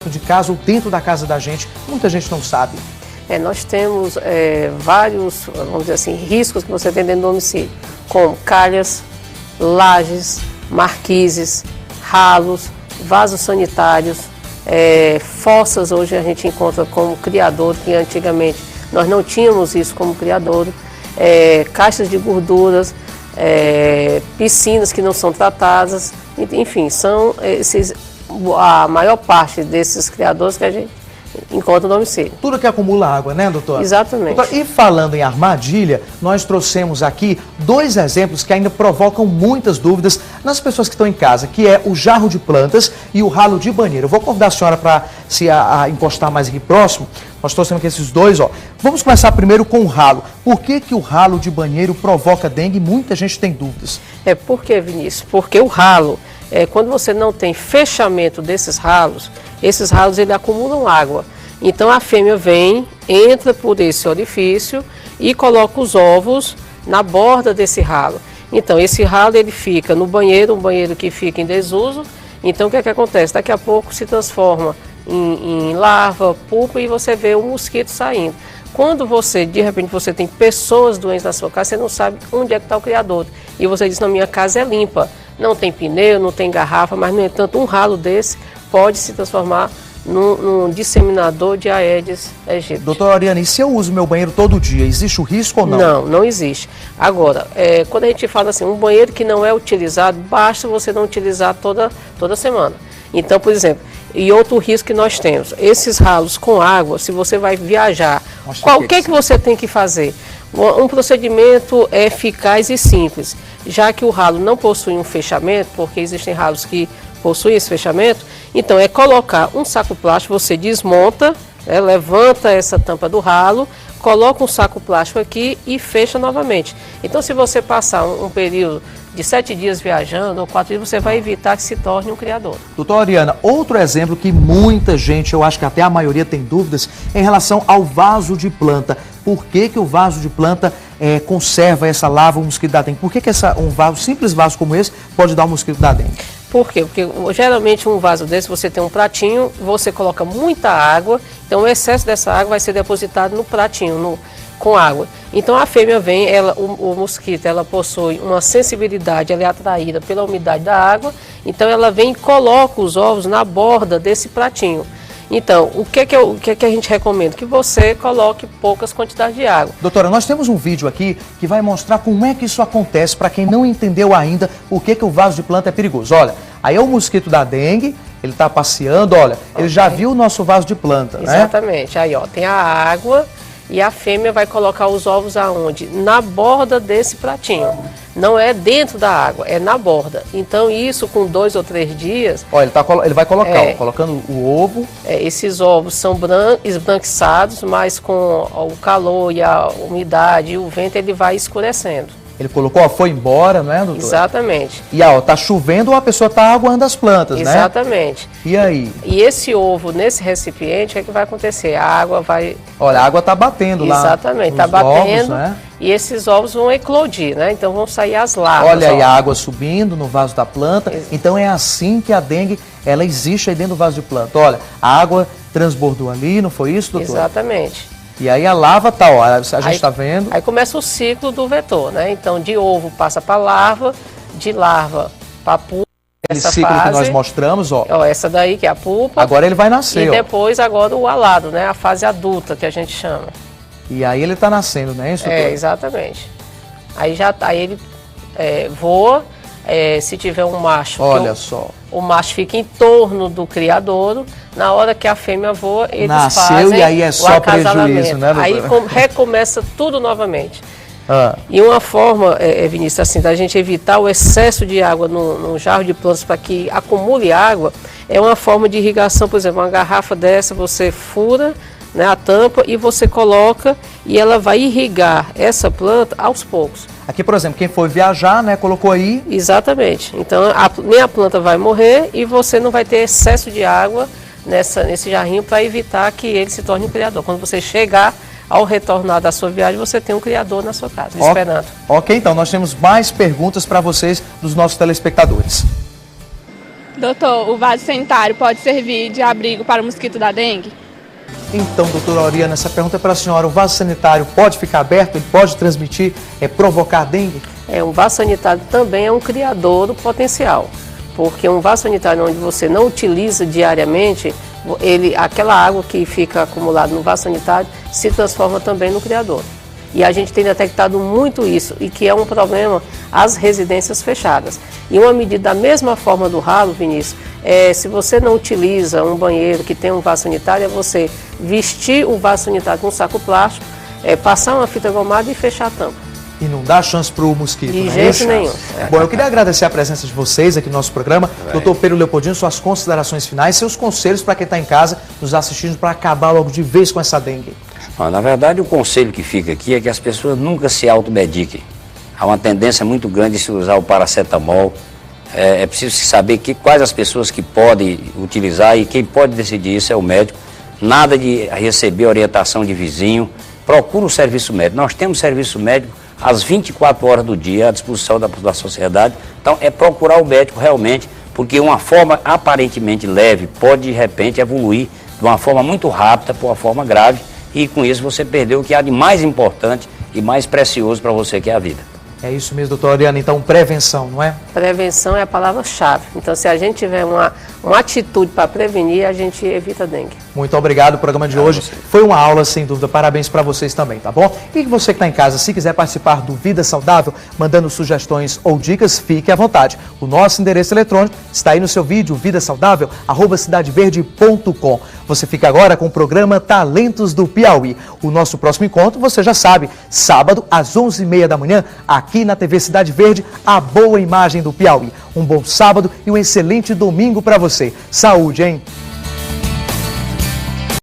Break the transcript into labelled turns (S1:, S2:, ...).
S1: de casa ou dentro da casa da gente, muita gente não sabe.
S2: Nós temos vários, vamos dizer assim, riscos que você tem dentro do domicílio, como calhas, lajes, marquises, ralos, vasos sanitários, fossas hoje a gente encontra como criadouro, que antigamente nós não tínhamos isso como criadouro, caixas de gorduras, piscinas que não são tratadas, enfim, são a maior parte desses criadores que a gente encontra no domicílio.
S1: Tudo que acumula água, né, doutora?
S2: Exatamente.
S1: Doutora, e falando em armadilha, nós trouxemos aqui 2 exemplos que ainda provocam muitas dúvidas nas pessoas que estão em casa, que é o jarro de plantas e o ralo de banheiro. Eu vou convidar a senhora para se encostar mais aqui próximo. Nós trouxemos aqui esses 2, ó. Vamos começar primeiro com o ralo. Por que o ralo de banheiro provoca dengue? Muita gente tem dúvidas.
S2: Por que, Vinícius? Porque o ralo, quando você não tem fechamento desses ralos, esses ralos ele acumulam água. Então a fêmea vem, entra por esse orifício e coloca os ovos na borda desse ralo. Então esse ralo ele fica no banheiro, um banheiro que fica em desuso. Então o que acontece? Daqui a pouco se transforma em larva, pupa e você vê o mosquito saindo. Quando de repente você tem pessoas doentes na sua casa, você não sabe onde é que está o criador. E você diz, na minha casa é limpa, não tem pneu, não tem garrafa, mas no entanto um ralo desse pode se transformar num disseminador de Aedes aegypti.
S1: Doutora Oriana, e se eu uso meu banheiro todo dia, existe o risco ou não?
S2: Não, não existe. Agora, quando a gente fala assim, um banheiro que não é utilizado, basta você não utilizar toda semana. Então, por exemplo, e outro risco que nós temos, esses ralos com água, se você vai viajar, o que você tem que fazer? Um procedimento eficaz e simples, já que o ralo não possui um fechamento, porque existem ralos que possuem esse fechamento, então é colocar um saco plástico, você desmonta, levanta essa tampa do ralo, coloca um saco plástico aqui e fecha novamente. Então se você passar um período de 7 dias viajando ou 4 dias, você vai evitar que se torne um criador.
S1: Doutora Oriana, outro exemplo que muita gente, eu acho que até a maioria tem dúvidas, é em relação ao vaso de planta. Por que o vaso de planta conserva essa larva, o mosquito da dengue? Por que um simples vaso como esse pode dar o mosquito da dengue?
S2: Por quê? Porque geralmente um vaso desse você tem um pratinho, você coloca muita água, então o excesso dessa água vai ser depositado no pratinho, com água. Então a fêmea vem, o mosquito, ela possui uma sensibilidade, ela é atraída pela umidade da água, então ela vem e coloca os ovos na borda desse pratinho. Então, o que a gente recomenda? Que você coloque poucas quantidades de água.
S1: Doutora, nós temos um vídeo aqui que vai mostrar como é que isso acontece, para quem não entendeu ainda o que o vaso de planta é perigoso. Olha, aí é o mosquito da dengue, ele está passeando, olha, ele já viu o nosso vaso de planta, né?
S2: Exatamente, aí ó, tem a água e a fêmea vai colocar os ovos aonde? Na borda desse pratinho. Não é dentro da água, é na borda. Então isso com 2 ou 3 dias...
S1: Olha, ele vai colocar, colocando o ovo...
S2: esses ovos são esbranquiçados, mas com o calor e a umidade e o vento ele vai escurecendo.
S1: Ele colocou, foi embora, não é, doutor?
S2: Exatamente.
S1: E tá chovendo ou a pessoa tá aguando as plantas, né?
S2: Exatamente.
S1: E aí?
S2: E esse ovo, nesse recipiente, o que vai acontecer? A água vai...
S1: Olha, a água tá batendo lá.
S2: Exatamente, tá batendo,
S1: ovos, né?
S2: E esses ovos vão eclodir, né? Então vão sair as larvas.
S1: Olha aí a água subindo no vaso da planta. Então é assim que a dengue, ela existe aí dentro do vaso de planta. Olha, a água transbordou ali, não foi isso, doutor?
S2: Exatamente.
S1: E aí a larva tá, ó, a gente está vendo.
S2: Aí começa o ciclo do vetor, né? Então de ovo passa para larva, de larva para pupa.
S1: Esse ciclo que nós mostramos, ó.
S2: Essa daí que é a pupa.
S1: Agora ele vai nascer,
S2: e depois agora o alado, né? A fase adulta que a gente chama.
S1: E aí ele está nascendo, né? Isso,
S2: exatamente. Aí ele voa, se tiver um macho.
S1: Olha só.
S2: O macho fica em torno do criadouro. Na hora que a fêmea voa, eles
S1: nasceu e aí é só prejuízo, né, doutora?
S2: Aí recomeça tudo novamente. E uma forma, Vinícius, assim, da gente evitar o excesso de água no jarro de plantas para que acumule água, é uma forma de irrigação. Por exemplo, uma garrafa dessa você fura, né, a tampa e você coloca e ela vai irrigar essa planta aos poucos.
S1: Aqui, por exemplo, quem for viajar, né, colocou aí.
S2: Exatamente. Então, nem a planta vai morrer e você não vai ter excesso de água nesse jarrinho para evitar que ele se torne um criador. Quando você chegar ao retornar da sua viagem, você tem um criador na sua casa, esperando.
S1: Ok, então nós temos mais perguntas para vocês, dos nossos telespectadores.
S3: Doutor, o vaso sanitário pode servir de abrigo para o mosquito da dengue?
S1: Então, doutora Oriana, essa pergunta é para a senhora. O vaso sanitário pode ficar aberto? Ele pode transmitir, provocar dengue?
S2: Um vaso sanitário também é um criador do potencial, porque um vaso sanitário onde você não utiliza diariamente, aquela água que fica acumulada no vaso sanitário se transforma também no criador. E a gente tem detectado muito isso, e que é um problema as residências fechadas. E uma medida da mesma forma do ralo, Vinícius, se você não utiliza um banheiro que tem um vaso sanitário, é você vestir o vaso sanitário com um saco plástico, passar uma fita gomada e fechar a tampa.
S1: E não dá chance para o mosquito,
S2: de
S1: né?
S2: jeito nenhum.
S1: Bom, eu queria agradecer a presença de vocês aqui no nosso programa. Doutor Pedro Leopoldino, suas considerações finais, seus conselhos para quem está em casa nos assistindo para acabar logo de vez com essa dengue.
S4: Na verdade, o conselho que fica aqui é que as pessoas nunca se automediquem. Há uma tendência muito grande de se usar o paracetamol. É preciso saber quais as pessoas que podem utilizar, e quem pode decidir isso é o médico. Nada de receber orientação de vizinho. Procura o serviço médico. Nós temos serviço médico às 24 horas do dia à disposição da sociedade. Então, é procurar o médico realmente, porque uma forma aparentemente leve pode, de repente, evoluir de uma forma muito rápida para uma forma grave, e com isso você perdeu o que há de mais importante e mais precioso para você, que é a vida.
S1: É isso mesmo, doutora Oriana. Então, prevenção, não é?
S2: Prevenção é a palavra-chave. Então, se a gente tiver uma atitude para prevenir, a gente evita a dengue.
S1: Muito obrigado. O programa de hoje foi uma aula, sem dúvida. Parabéns para vocês também, tá bom? E você que está em casa, se quiser participar do Vida Saudável, mandando sugestões ou dicas, fique à vontade. O nosso endereço eletrônico está aí no seu vídeo, vidasaudável@cidadeverde.com. Você fica agora com o programa Talentos do Piauí. O nosso próximo encontro, você já sabe, sábado às 11h30 da manhã, aqui na TV Cidade Verde, a boa imagem do Piauí. Um bom sábado e um excelente domingo para você. Saúde, hein?